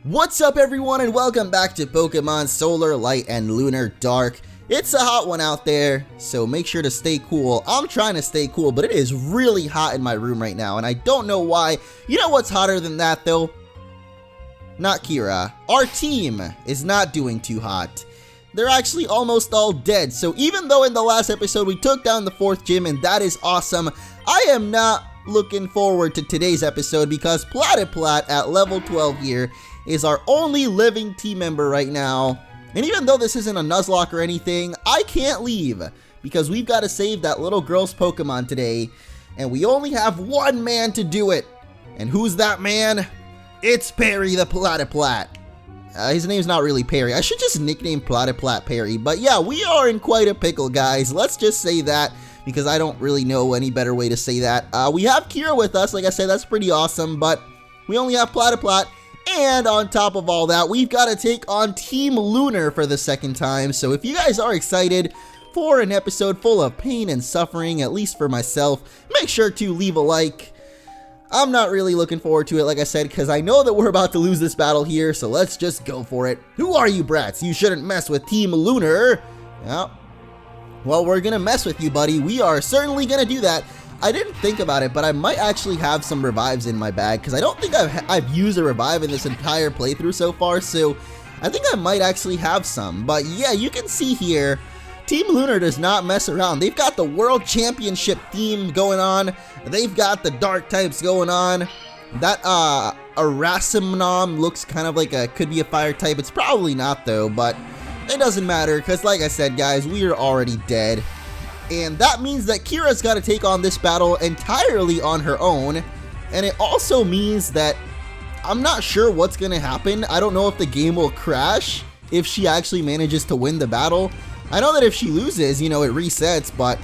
What's up everyone and welcome back to Pokemon Solar Light and Lunar Dark. It's a hot one out there, so make sure to stay cool. I'm trying to stay cool, but it is really hot in my room right now, and I don't know why. You know what's hotter than that though? Not Kira. Our team is not doing too hot. They're actually almost all dead, so even though in the last episode we took down the 4th gym, and that is awesome, I am not looking forward to today's episode because Platyplat at level 12 here is our only living team member right now. And even though this isn't a Nuzlocke or anything, I can't leave because we've got to save that little girl's Pokemon today, and we only have one man to do it. And who's that man? It's Perry the Platyplat. His name's not really Perry. I should just nickname Platyplat Perry. But yeah, we are in quite a pickle, guys. Let's just say that because I don't really know any better way to say that. We have Kira with us. Like I said, that's pretty awesome. But we only have Platyplat. And on top of all that, we've got to take on Team Lunar for the second time. So if you guys are excited for an episode full of pain and suffering, at least for myself, make sure to leave a like. I'm not really looking forward to it, like I said, because I know that we're about to lose this battle here, so let's just go for it. Who are you brats? You shouldn't mess with Team Lunar. Yeah. Well, we're gonna mess with you, buddy. We are certainly gonna do that. I didn't think about it, but I might actually have some revives in my bag, because I don't think I've used a revive in this entire playthrough so far, so I think I might actually have some. But yeah, you can see here, Team Lunar does not mess around. They've got the World Championship theme going on. They've got the dark types going on. That Arasimnom looks kind of like could be a fire type. It's probably not though, but it doesn't matter because like I said, guys, we are already dead. And that means that Kira's got to take on this battle entirely on her own. And it also means that I'm not sure what's going to happen. I don't know if the game will crash if she actually manages to win the battle. I know that if she loses, you know, it resets, but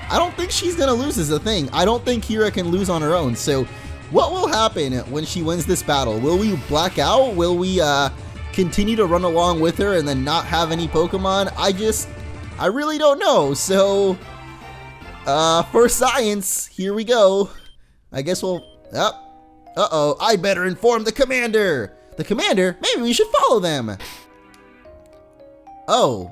I don't think she's going to lose is the thing. I don't think Kira can lose on her own. So what will happen when she wins this battle? Will we black out? Will we continue to run along with her and then not have any Pokemon? I really don't know. So for science, here we go. I guess we'll... Uh-oh, I better inform the commander. The commander? Maybe we should follow them. Oh,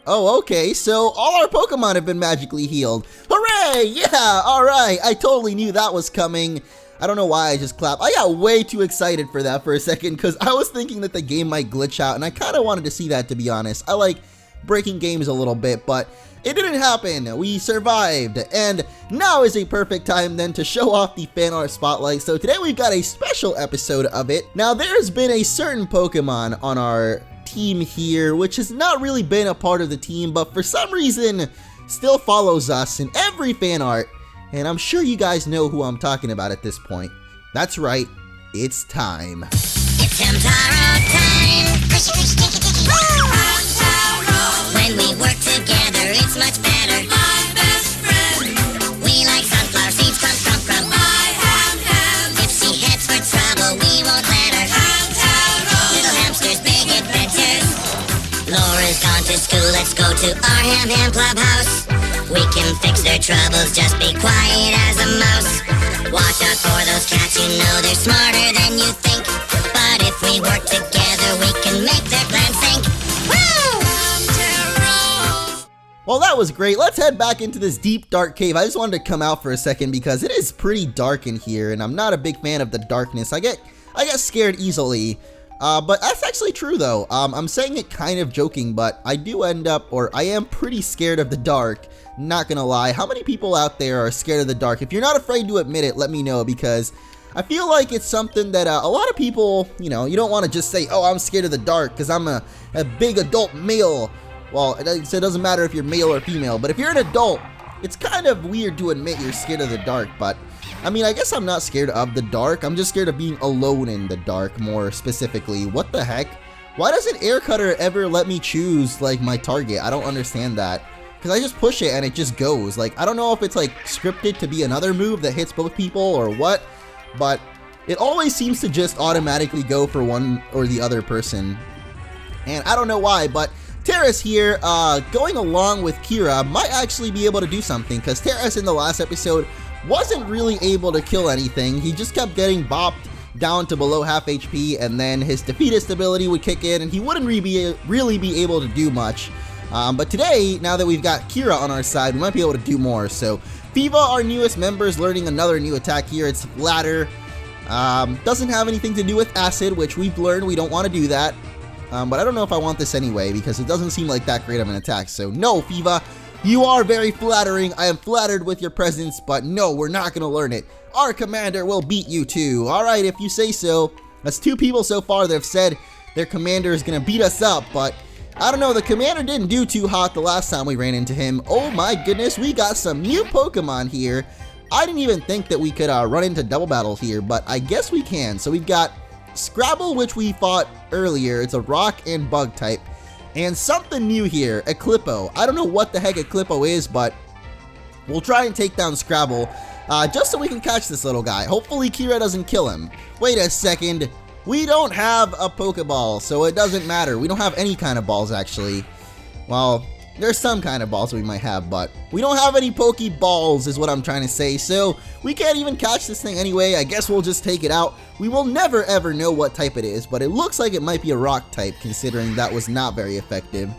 okay, so all our Pokemon have been magically healed. Hooray! Yeah, alright, I totally knew that was coming. I don't know why I just clapped. I got way too excited for that for a second because I was thinking that the game might glitch out, and I kind of wanted to see that, to be honest. I like breaking games a little bit, but it didn't happen. We survived, and now is a perfect time then to show off the fan art spotlight. So today we've got a special episode of it. Now, there's been a certain Pokemon on our team here which has not really been a part of the team, but for some reason still follows us in every fan art, and I'm sure you guys know who I'm talking about at this point. That's right, it's time. It's Hamtaro time. Hamtaro. When we work together, it's much better. My best friend. We like sunflower seeds, crumb, crumb, crumb. I am Ham. If she heads for trouble, we won't let her. Hamtaro. Little hamsters, big adventures. Laura's gone to school, let's go to our Ham Clubhouse. We can fix their troubles, just be quiet as a mouse. Watch out for those cats, you know they're smarter than you think. But if we work together, we can make their plan sink. Woo! Well, that was great. Let's head back into this deep, dark cave. I just wanted to come out for a second because it is pretty dark in here, and I'm not a big fan of the darkness. I get scared easily. But that's actually true though. I'm saying it kind of joking, but I am pretty scared of the dark. Not gonna lie. How many people out there are scared of the dark? If you're not afraid to admit it, let me know, because I feel like it's something that a lot of people, you know, you don't want to just say, oh, I'm scared of the dark because I'm a big adult male. Well, it doesn't matter if you're male or female, but if you're an adult, it's kind of weird to admit you're scared of the dark. But I mean, I guess I'm not scared of the dark. I'm just scared of being alone in the dark, more specifically. What the heck? Why doesn't Air Cutter ever let me choose, like, my target? I don't understand that. Because I just push it and it just goes. Like, I don't know if it's, like, scripted to be another move that hits both people or what. But it always seems to just automatically go for one or the other person. And I don't know why, but Terrace here, going along with Kira, might actually be able to do something. Because Terrace in the last episode wasn't really able to kill anything. He just kept getting bopped down to below half HP, and then his defeatist ability would kick in, and he wouldn't really be able to do much. But today, now that we've got Kira on our side, we might be able to do more. So, Fiva, our newest member, is learning another new attack here. It's Ladder. Doesn't have anything to do with Acid, which we've learned we don't want to do that. But I don't know if I want this anyway, because it doesn't seem like that great of an attack. So, no, Fiva, you are very flattering. I am flattered with your presence, but no, we're not going to learn it. Our commander will beat you too. Alright, if you say so. That's 2 people so far that have said their commander is going to beat us up, but I don't know, the commander didn't do too hot the last time we ran into him. Oh my goodness, we got some new Pokemon here. I didn't even think that we could run into double battles here, but I guess we can. So we've got Scrabble, which we fought earlier. It's a rock and bug type. And something new here, Eclippo. I don't know what the heck Eclippo is, but we'll try and take down Scrabble just so we can catch this little guy. Hopefully Kira doesn't kill him. Wait a second. We don't have a Pokeball, so it doesn't matter. We don't have any kind of balls, actually. Well, there's some kind of balls we might have, but we don't have any Pokeballs is what I'm trying to say. So we can't even catch this thing anyway. I guess we'll just take it out. We will never ever know what type it is, but it looks like it might be a rock type, considering that was not very effective.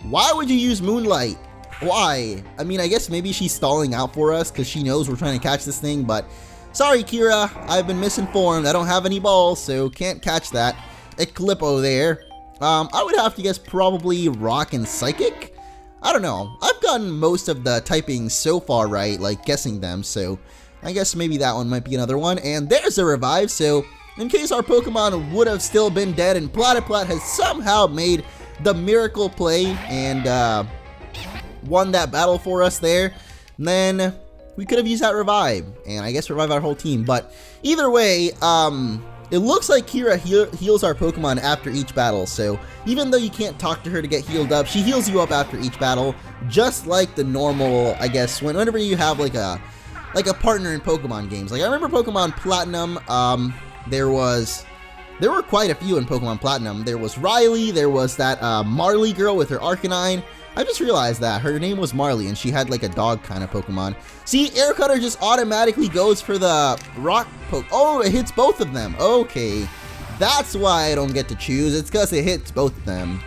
Why would you use Moonlight? Why? I mean, I guess maybe she's stalling out for us because she knows we're trying to catch this thing, but sorry, Kira, I've been misinformed. I don't have any balls, so can't catch that. Eclippo there. I would have to guess probably Rock and Psychic? I don't know. I've gotten most of the typings so far right, like guessing them, so I guess maybe that one might be another one. And there's a revive, so in case our Pokemon would have still been dead and Platyplat has somehow made the miracle play and won that battle for us there, then we could have used that revive, and I guess revive our whole team. But either way, it looks like Kira heals our Pokemon after each battle, so even though you can't talk to her to get healed up, she heals you up after each battle, just like the normal, I guess, whenever you have like a partner in Pokemon games. Like I remember Pokemon Platinum, there were quite a few in Pokemon Platinum. There was Riley, there was that Marley girl with her Arcanine. I just realized that her name was Marley and she had like a dog kind of Pokemon. See, Air Cutter just automatically goes for the rock poke. Oh, it hits both of them. Okay, that's why I don't get to choose. It's because it hits both of them.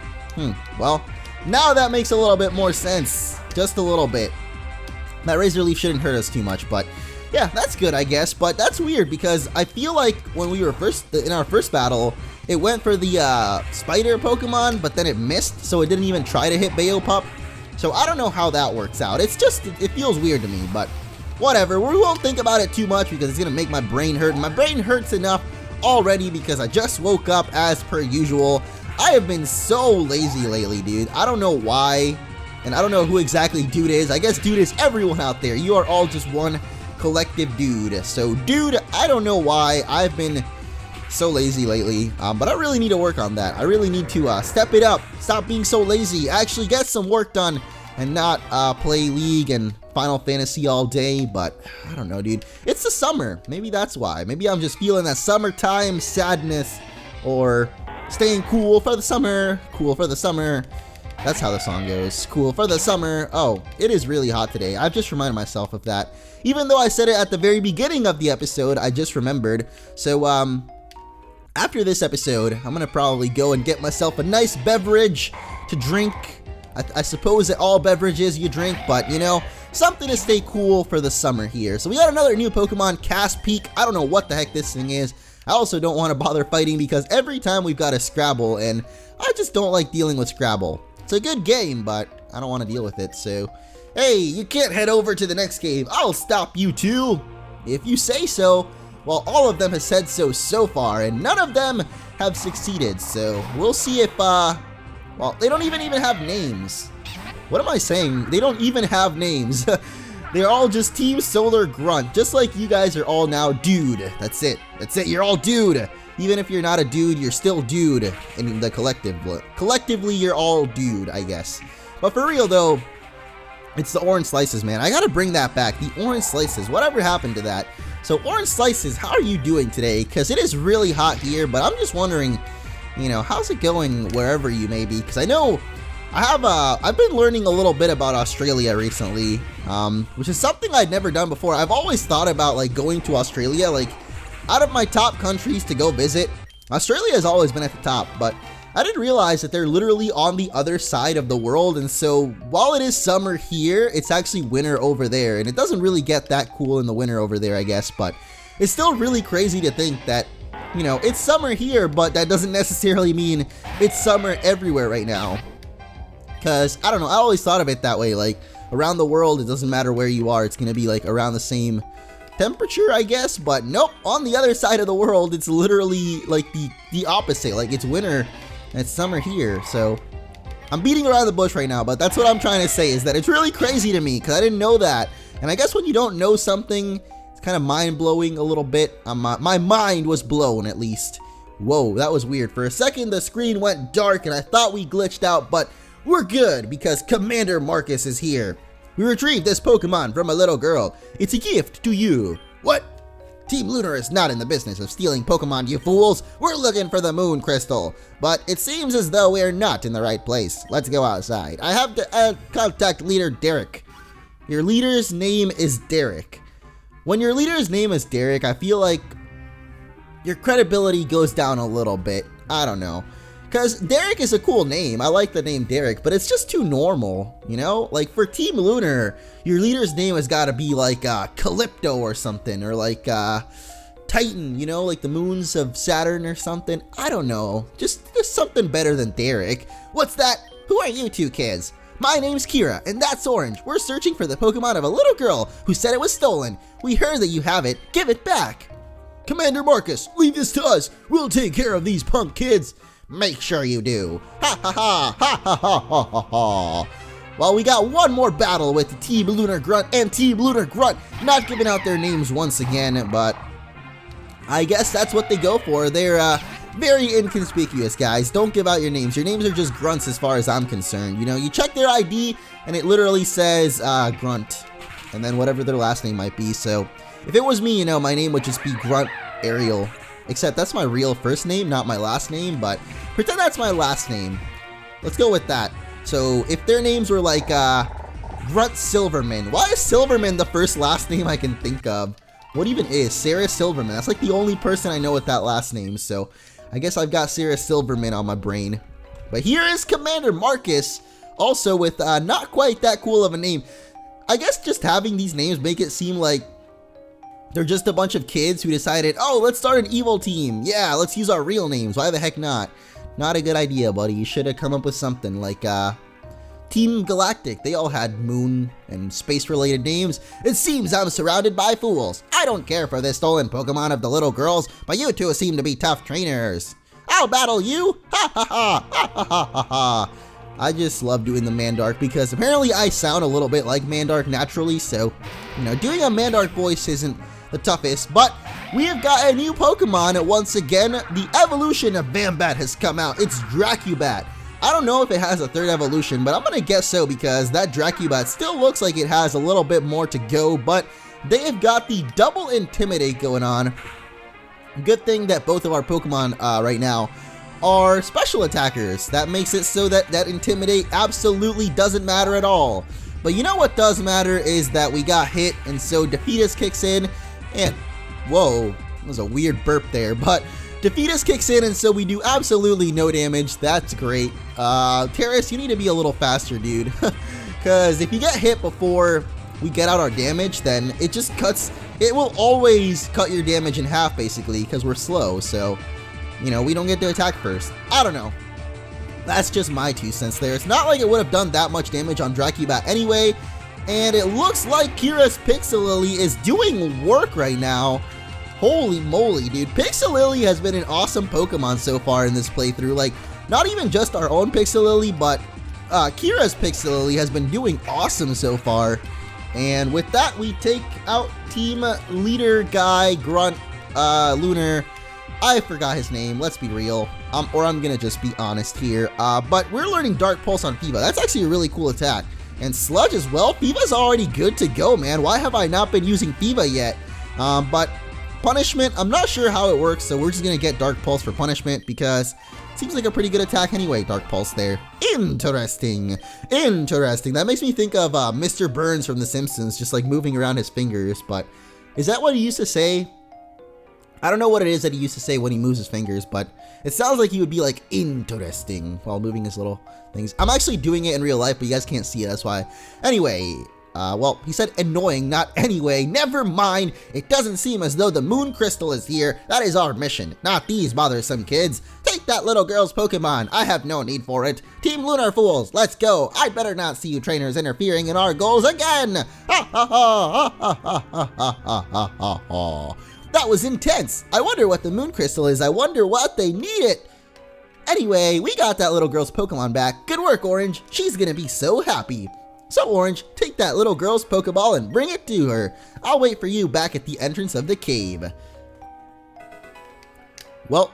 Well, now that makes a little bit more sense. Just a little bit. That Razor Leaf shouldn't hurt us too much, but yeah, that's good, I guess. But that's weird because I feel like when we were in our first battle, it went for the spider Pokemon, but then it missed, so it didn't even try to hit Bayopup. So I don't know how that works out. It's just, it feels weird to me, but whatever. We won't think about it too much because it's going to make my brain hurt. And my brain hurts enough already because I just woke up as per usual. I have been so lazy lately, dude. I don't know why, and I don't know who exactly Dude is. I guess Dude is everyone out there. You are all just one collective dude. So dude, I don't know why I've been so lazy lately, but I really need to work on that. I really need to step it up, stop being so lazy, actually get some work done, and not play League and Final Fantasy all day. But I don't know, dude. It's the summer. Maybe that's why. Maybe I'm just feeling that summertime sadness, or staying cool for the summer. Cool for the summer. That's how the song goes. Cool for the summer. Oh, it is really hot today. I've just reminded myself of that. Even though I said it at the very beginning of the episode, I just remembered. So, after this episode, I'm gonna probably go and get myself a nice beverage to drink. I suppose that all beverages you drink, but you know, something to stay cool for the summer here. So we got another new Pokemon, Caspique. I don't know what the heck this thing is. I also don't want to bother fighting because every time we've got a Scrabble, and I just don't like dealing with Scrabble. It's a good game, but I don't want to deal with it, so hey, you can't head over to the next cave. I'll stop you too, if you say so. Well, all of them have said so far, and none of them have succeeded, so we'll see if, well, they don't even have names. What am I saying? They don't even have names. They're all just Team Solar Grunt, just like you guys are all now Dude. That's it. That's it. You're all Dude. Even if you're not a dude, you're still Dude in the collective. Collectively, you're all Dude, I guess. But for real, though, it's the Orange Slices, man. I gotta bring that back. The Orange Slices. Whatever happened to that? So, Orange Slices, how are you doing today? Because it is really hot here, but I'm just wondering, you know, how's it going wherever you may be? Because I know I've been learning a little bit about Australia recently, which is something I'd never done before. I've always thought about, like, going to Australia, like, out of my top countries to go visit, Australia has always been at the top, but I didn't realize that they're literally on the other side of the world, and so while it is summer here, it's actually winter over there, and it doesn't really get that cool in the winter over there, I guess, but it's still really crazy to think that, you know, it's summer here, but that doesn't necessarily mean it's summer everywhere right now. Because, I don't know, I always thought of it that way, like, around the world, it doesn't matter where you are, it's gonna be, like, around the same temperature, I guess, but nope, on the other side of the world, it's literally, like, the opposite, like, it's winter, and it's summer here, so I'm beating around the bush right now, but that's what I'm trying to say, is that it's really crazy to me, because I didn't know that, and I guess when you don't know something, it's kind of mind-blowing a little bit. My mind was blown, at least. Whoa, that was weird. For a second, the screen went dark, and I thought we glitched out, but we're good, because Commander Marcus is here. We retrieved this Pokemon from a little girl. It's a gift to you. What? Team Lunar is not in the business of stealing Pokemon, you fools. We're looking for the Moon Crystal. But it seems as though we're not in the right place. Let's go outside. I have to contact leader Derek. Your leader's name is Derek. When your leader's name is Derek, I feel like your credibility goes down a little bit. I don't know. Because Derek is a cool name. I like the name Derek, but it's just too normal, you know? Like, for Team Lunar, your leader's name has got to be like Calypto or something, or like Titan, you know? Like the moons of Saturn or something. I don't know. Just something better than Derek. What's that? Who are you two kids? My name's Kira, and that's Orange. We're searching for the Pokemon of a little girl who said it was stolen. We heard that you have it. Give it back. Commander Marcus, leave this to us. We'll take care of these punk kids. Make sure you do. Ha ha ha ha ha ha ha ha ha. Well, we got one more battle with Team Lunar Grunt and Team Lunar Grunt, not giving out their names once again, but I guess that's what they go for. They're very inconspicuous, guys. Don't give out your names. Your names are just grunts as far as I'm concerned. You know, you check their ID and it literally says Grunt, and then whatever their last name might be. So if it was me, you know, my name would just be Grunt Ariel. Except that's my real first name, not my last name, but pretend that's my last name. Let's go with that. So if their names were like Grunt Silverman. Why is Silverman the first last name I can think of? What even is Sarah Silverman? That's like the only person I know with that last name, so I guess I've got Sarah Silverman on my brain. But here is Commander Marcus, also with not quite that cool of a name. I guess just having these names make it seem like they're just a bunch of kids who decided, oh, let's start an evil team. Yeah, let's use our real names. Why the heck not? Not a good idea, buddy. You should have come up with something like Team Galactic. They all had moon and space-related names. It seems I'm surrounded by fools. I don't care for this stolen Pokemon of the little girls, but you two seem to be tough trainers. I'll battle you. Ha ha ha ha ha ha ha ha. I just love doing the Mandark because apparently I sound a little bit like Mandark naturally, so, you know, doing a Mandark voice isn't the toughest, but we have got a new Pokemon once again. The evolution of Bambat has come out. It's Dracubat. I don't know if it has a third evolution, but I'm gonna guess so because that Dracubat still looks like it has a little bit more to go, but they have got the double Intimidate going on. Good thing that both of our Pokemon right now are special attackers. That makes it so that Intimidate absolutely doesn't matter at all. But you know what does matter is that we got hit, and so Defeatus kicks in. And, whoa, that was a weird burp there, but Defeatus kicks in, and so we do absolutely no damage. That's great. Terrace, you need to be a little faster, dude, because if you get hit before we get out our damage, then it just cuts, it will always cut your damage in half, basically, because we're slow, so, you know, we don't get to attack first. I don't know. That's just my 2 cents there. It's not like it would have done that much damage on Dracubat anyway. And it looks like Kira's Pixelily is doing work right now. Holy moly, dude. Pixelily has been an awesome Pokemon so far in this playthrough. Like, not even just our own Pixelily, but Kira's Pixelily has been doing awesome so far. And with that, we take out Team Leader Guy, Grunt, Lunar. I forgot his name, let's be real. Or I'm gonna just be honest here. But we're learning Dark Pulse on Fiva. That's actually a really cool attack. And Sludge as well. Fiva's already good to go, man. Why have I not been using Fiva yet? But Punishment, I'm not sure how it works, so we're just gonna get Dark Pulse for Punishment because it seems like a pretty good attack anyway, Dark Pulse there. Interesting. Interesting. That makes me think of Mr. Burns from The Simpsons, just like moving around his fingers, but is that what he used to say? I don't know what it is that he used to say when he moves his fingers, but it sounds like he would be like interesting while moving his little things. I'm actually doing it in real life, but you guys can't see it, that's why. Anyway, well, he said annoying, not anyway. Never mind. It doesn't seem as though the moon crystal is here. That is our mission, not these bothersome kids. Take that little girl's Pokemon. I have no need for it. Team Lunar fools, let's go. I better not see you trainers interfering in our goals again. Ha ha ha ha ha ha ha ha ha ha. That was intense. I wonder what the moon crystal is. I wonder what they need it. Anyway, we got that little girl's Pokemon back. Good work, Orange. She's gonna be so happy. So Orange, take that little girl's Pokeball and bring it to her. I'll wait for you back at the entrance of the cave. Well,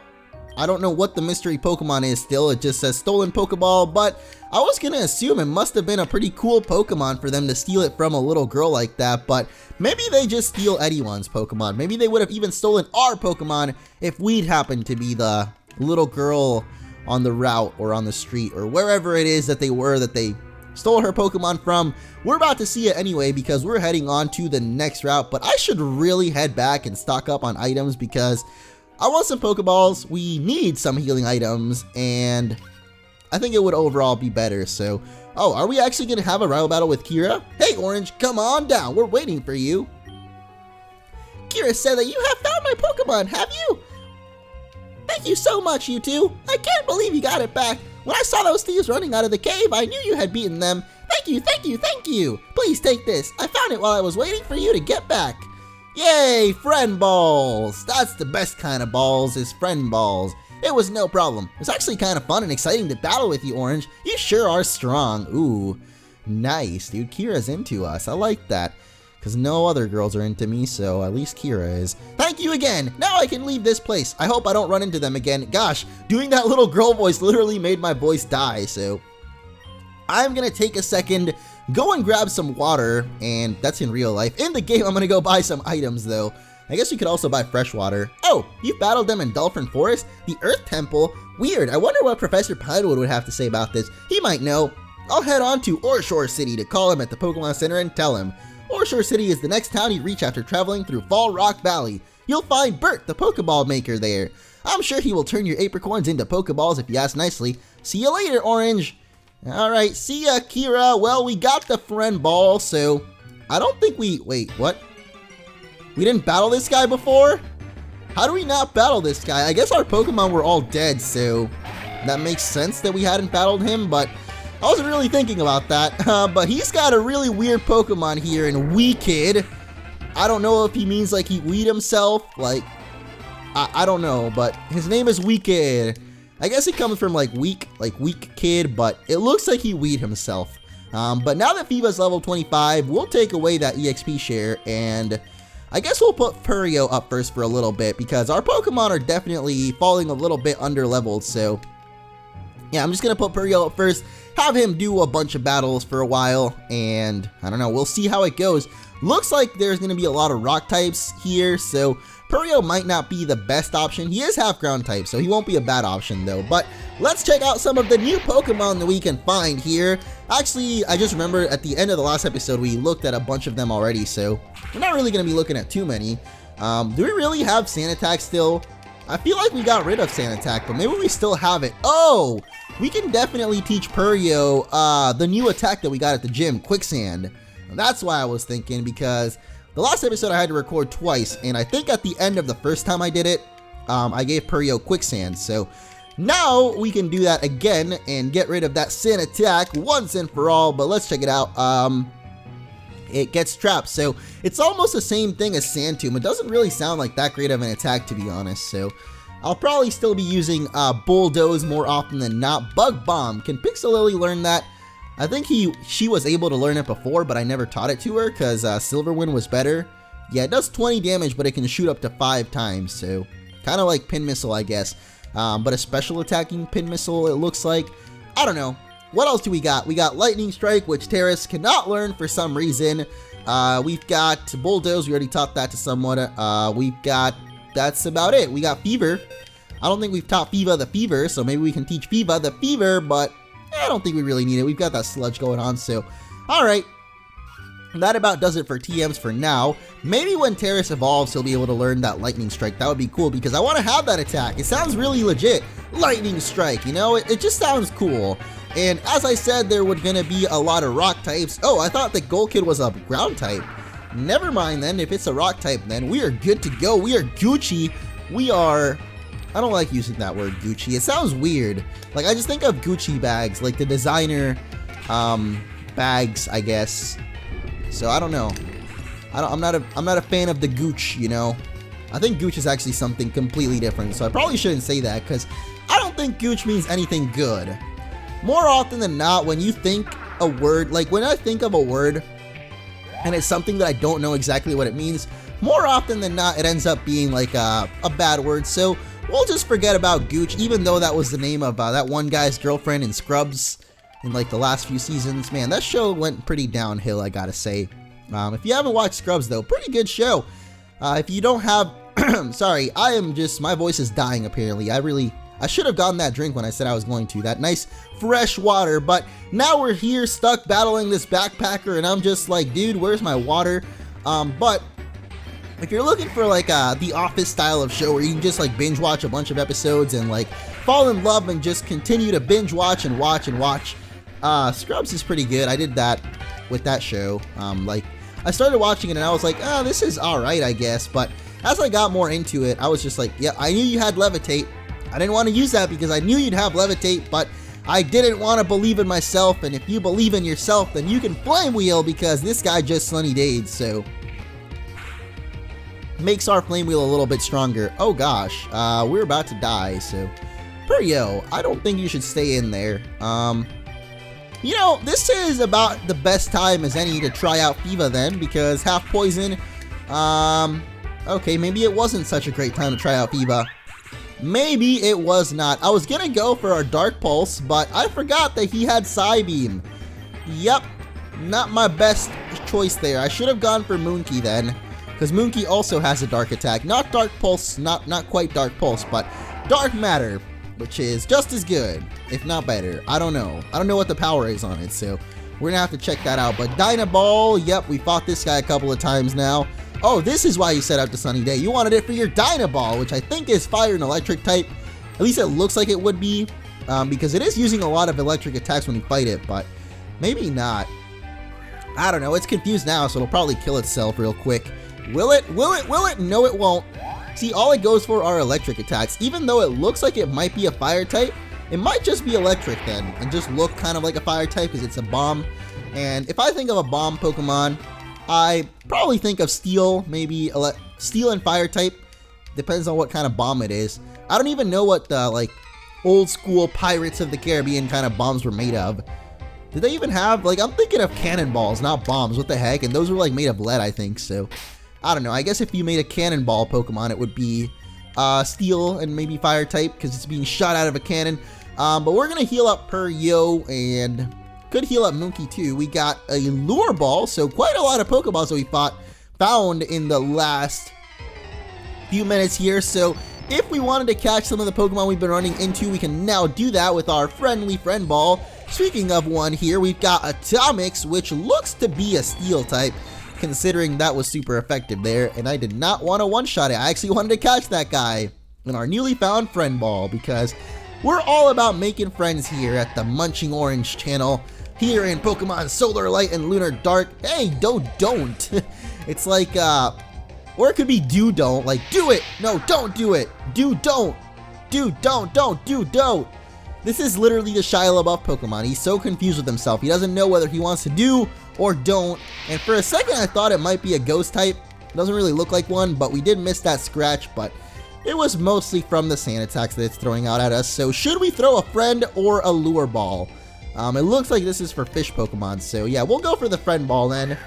I don't know what the mystery Pokemon is still. It just says stolen Pokeball, but I was gonna assume it must have been a pretty cool Pokemon for them to steal it from a little girl like that, but maybe they just steal anyone's Pokemon. Maybe they would have even stolen our Pokemon if we'd happened to be the little girl on the route or on the street or wherever it is that they were that they stole her Pokemon from. We're about to see it anyway because we're heading on to the next route, but I should really head back and stock up on items because I want some Pokeballs, we need some healing items, and I think it would overall be better. So, oh, are we actually going to have a rival battle with Kira? Hey Orange, come on down, we're waiting for you. Kira said that you have found my Pokemon, have you? Thank you so much, you two. I can't believe you got it back. When I saw those thieves running out of the cave, I knew you had beaten them. Thank you, thank you, thank you. Please take this. I found it while I was waiting for you to get back. Yay, friend balls. That's the best kind of balls, is friend balls. It was no problem. It was actually kind of fun and exciting to battle with you, Orange. You sure are strong. Ooh, nice, dude. Kira's into us. I like that. Because no other girls are into me, so at least Kira is. Thank you again! Now I can leave this place. I hope I don't run into them again. Gosh, doing that little girl voice literally made my voice die, so I'm gonna take a second, go and grab some water, and that's in real life. In the game, I'm gonna go buy some items, though. I guess you could also buy fresh water. Oh, you've battled them in Dolphin Forest? The Earth Temple? Weird, I wonder what Professor Pinewood would have to say about this. He might know. I'll head on to Orshore City to call him at the Pokemon Center and tell him. Orshore City is the next town you reach after traveling through Fall Rock Valley. You'll find Bert, the Pokeball maker, there. I'm sure he will turn your apricorns into Pokeballs if you ask nicely. See you later, Orange. Alright, see ya, Kira. Well, we got the friend ball, so I don't think we... Wait, what? We didn't battle this guy before? How do we not battle this guy? I guess our Pokemon were all dead, so that makes sense that we hadn't battled him, but I wasn't really thinking about that. But he's got a really weird Pokemon here in Weekid. I don't know if he means like he weed himself, like, I don't know, but his name is Weekid. I guess it comes from like weak kid, but it looks like he weed himself. But now that Fiva's level 25, we'll take away that EXP share, and I guess we'll put Purio up first for a little bit, because our Pokemon are definitely falling a little bit under leveled, so yeah, I'm just gonna put Purio up first, have him do a bunch of battles for a while, and I don't know, we'll see how it goes. Looks like there's gonna be a lot of rock types here, so Purio might not be the best option. He is half ground type, so he won't be a bad option though. But let's check out some of the new Pokemon that we can find here. Actually, I just remember at the end of the last episode, we looked at a bunch of them already, so we're not really gonna be looking at too many. Do we really have Sand-Attack still? I feel like we got rid of Sand-Attack, but maybe we still have it. Oh, we can definitely teach Purio the new attack that we got at the gym, Quicksand. And that's why I was thinking, because the last episode I had to record twice, and I think at the end of the first time I did it, I gave Purio Quicksand. So now we can do that again and get rid of that Sand-Attack once and for all. But let's check it out. It gets trapped, so it's almost the same thing as Sand Tomb. It doesn't really sound like that great of an attack, to be honest, so I'll probably still be using Bulldoze more often than not. Bug Bomb. Can Pixelily learn that? I think she was able to learn it before, but I never taught it to her because Silverwind was better. Yeah, it does 20 damage, but it can shoot up to 5 times, so kind of like Pin Missile, I guess. But a special attacking Pin Missile, it looks like. I don't know. What else do we got? We got Lightning Strike, which Terrace cannot learn for some reason. We've got Bulldoze. We already taught that to someone. That's about it. We got Fever. I don't think we've taught Fiva the Fever, so maybe we can teach Fiva the Fever, but I don't think we really need it. We've got that Sludge going on, so alright. That about does it for TMs for now. Maybe when Terrace evolves, he'll be able to learn that Lightning Strike. That would be cool because I want to have that attack. It sounds really legit. Lightning Strike, you know? It just sounds cool. And as I said, there would gonna be a lot of rock types. Oh, I thought the Gold Kid was a ground type. Never mind then. If it's a rock type, then we are good to go. We are Gucci. We are... I don't like using that word Gucci. It sounds weird. Like, I just think of Gucci bags, like the designer bags, I guess. So I don't know. I'm not a fan of the Gooch, you know. I think Gooch is actually something completely different. So I probably shouldn't say that because I don't think Gooch means anything good. More often than not, when you think a word, like when I think of a word and it's something that I don't know exactly what it means, more often than not, it ends up being like a bad word. So we'll just forget about Gooch, even though that was the name of that one guy's girlfriend in Scrubs in like the last few seasons. Man, that show went pretty downhill, I gotta say. If you haven't watched Scrubs though, pretty good show. If you don't have, sorry, my voice is dying apparently. I should have gotten that drink when I said I was going to. That nice fresh water, but now we're here stuck battling this backpacker and I'm just like, dude, where's my water? But if you're looking for like the Office style of show where you can just like binge watch a bunch of episodes and like fall in love and just continue to binge watch and watch and watch, Scrubs is pretty good. I did that with that show. Like I started watching it and I was like, oh, this is alright, I guess. But as I got more into it, I was just like, yeah, I knew you had Levitate. I didn't want to use that because I knew you'd have Levitate, but I didn't want to believe in myself. And if you believe in yourself, then you can Flame Wheel because this guy just Sunny Dayed, so makes our Flame Wheel a little bit stronger. Oh gosh, we're about to die, so Yo, I don't think you should stay in there. You know, this is about the best time as any to try out Fiva then, because half poison. Okay, maybe it wasn't such a great time to try out Fiva. Maybe it was not. I was gonna go for our Dark Pulse, but I forgot that he had Psybeam. Yep, not my best choice there. I should have gone for Moonki then, because Moonki also has a Dark Attack. Not Dark Pulse, not quite Dark Pulse, but Dark Matter, which is just as good, if not better. I don't know. I don't know what the power is on it, so we're gonna have to check that out. But Dynaball, yep, we fought this guy a couple of times now. Oh, this is why you set out to Sunny Day. You wanted it for your Dynaball, which I think is Fire and Electric type. At least it looks like it would be, because it is using a lot of electric attacks when you fight it, but maybe not. I don't know. It's confused now, so it'll probably kill itself real quick. Will it? Will it? Will it? No, it won't. See, all it goes for are electric attacks. Even though it looks like it might be a fire type, it might just be electric then, and just look kind of like a fire type because it's a bomb. And if I think of a bomb Pokemon, I probably think of Steel, maybe Steel and Fire type. Depends on what kind of bomb it is. I don't even know what the like old school Pirates of the Caribbean kind of bombs were made of. Did they even have, like, I'm thinking of cannonballs, not bombs. What the heck? And those were like made of lead, I think. So I don't know. I guess if you made a cannonball Pokemon, it would be Steel and maybe Fire type because it's being shot out of a cannon. But we're gonna heal up Yo and could heal up Moonki too. We got a Lure Ball, so quite a lot of Pokeballs that we found in the last few minutes here. So if we wanted to catch some of the Pokemon we've been running into, we can now do that with our friendly Friend Ball. Speaking of one here, we've got Atomics, which looks to be a Steel type, considering that was super effective there, and I did not want to one-shot it. I actually wanted to catch that guy in our newly found Friend Ball, because we're all about making friends here at the MunchingOrange channel, here in Pokemon Solar Light and Lunar Dark. Hey, don't. It's like, or it could be don't, like, do it. No, don't do it. Don't. Don't. This is literally the Shia LaBeouf Pokemon. He's so confused with himself. He doesn't know whether he wants to do or don't. And for a second, I thought it might be a ghost type. Doesn't really look like one, but we did miss that scratch, but it was mostly from the sand attacks that it's throwing out at us. So should we throw a Friend or a Lure Ball? It looks like this is for fish Pokemon, so yeah, we'll go for the Friend Ball then.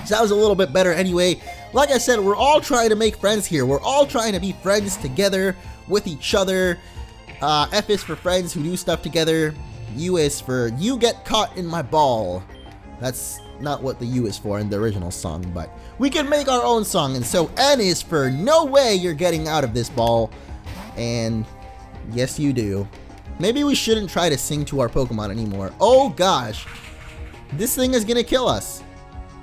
Sounds a little bit better anyway. Like I said, we're all trying to make friends here. We're all trying to be friends together with each other. F is for friends who do stuff together. U is for you get caught in my ball. That's not what the U is for in the original song, but we can make our own song. And so N is for no way you're getting out of this ball. And yes, you do. Maybe we shouldn't try to sing to our Pokemon anymore. Oh gosh, this thing is gonna kill us.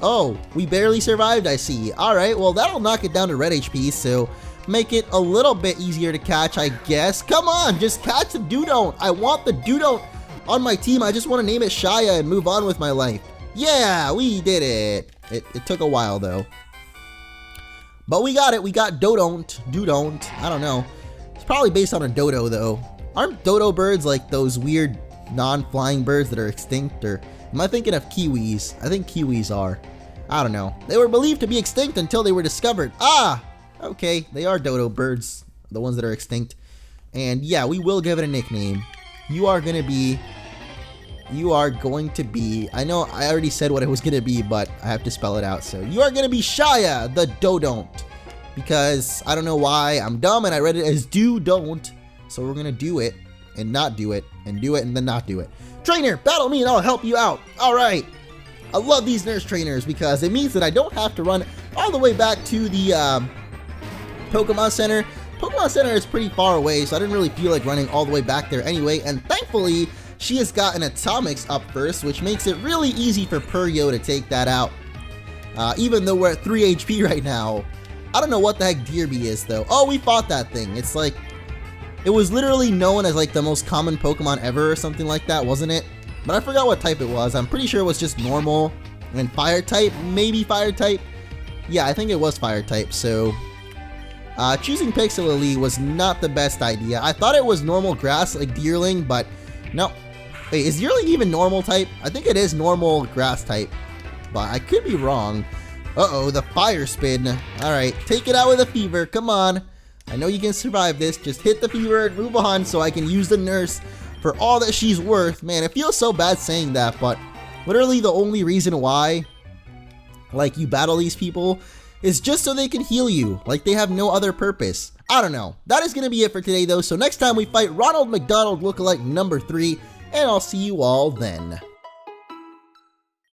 Oh, we barely survived, I see. Alright, well that'll knock it down to red HP, so make it a little bit easier to catch, I guess. Come on, just catch the Dudon't. I want the Dudon't on my team. I just want to name it Shia and move on with my life. Yeah, we did it. It took a while though. But we got it. We got Dudon't. I don't know. It's probably based on a dodo though. Aren't dodo birds like those weird non-flying birds that are extinct? Or am I thinking of kiwis? I think kiwis are. I don't know. They were believed to be extinct until they were discovered. Ah! Okay, they are dodo birds, the ones that are extinct. And yeah, we will give it a nickname. You are going to be, I know I already said what it was going to be, but I have to spell it out. So you are going to be Shia, the Dodon't. Because I don't know why, I'm dumb and I read it as do-don't. So we're going to do it and not do it and do it and then not do it. Trainer, battle me and I'll help you out. All right. I love these nurse trainers because it means that I don't have to run all the way back to the Pokemon Center. Pokemon Center is pretty far away, so I didn't really feel like running all the way back there anyway, and thankfully, she has gotten Atomics up first, which makes it really easy for Puryo to take that out. Even though we're at 3 HP right now. I don't know what the heck Deerby is, though. Oh, we fought that thing. It's like, it was literally known as like the most common Pokemon ever or something like that, wasn't it? But I forgot what type it was. I'm pretty sure it was just normal and fire type, maybe fire type. Yeah, I think it was fire type, so choosing Pixelily was not the best idea. I thought it was normal grass like Deerling, but no. Wait, is Deerling even normal type? I think it is normal grass type, but I could be wrong. Uh-oh, the fire spin. Alright, take it out with a fever, come on. I know you can survive this, just hit the fever and move on so I can use the nurse for all that she's worth. Man, it feels so bad saying that, but literally the only reason why, like, you battle these people is just so they can heal you. Like, they have no other purpose. I don't know. That is going to be it for today, though. So next time we fight Ronald McDonald lookalike number 3, and I'll see you all then.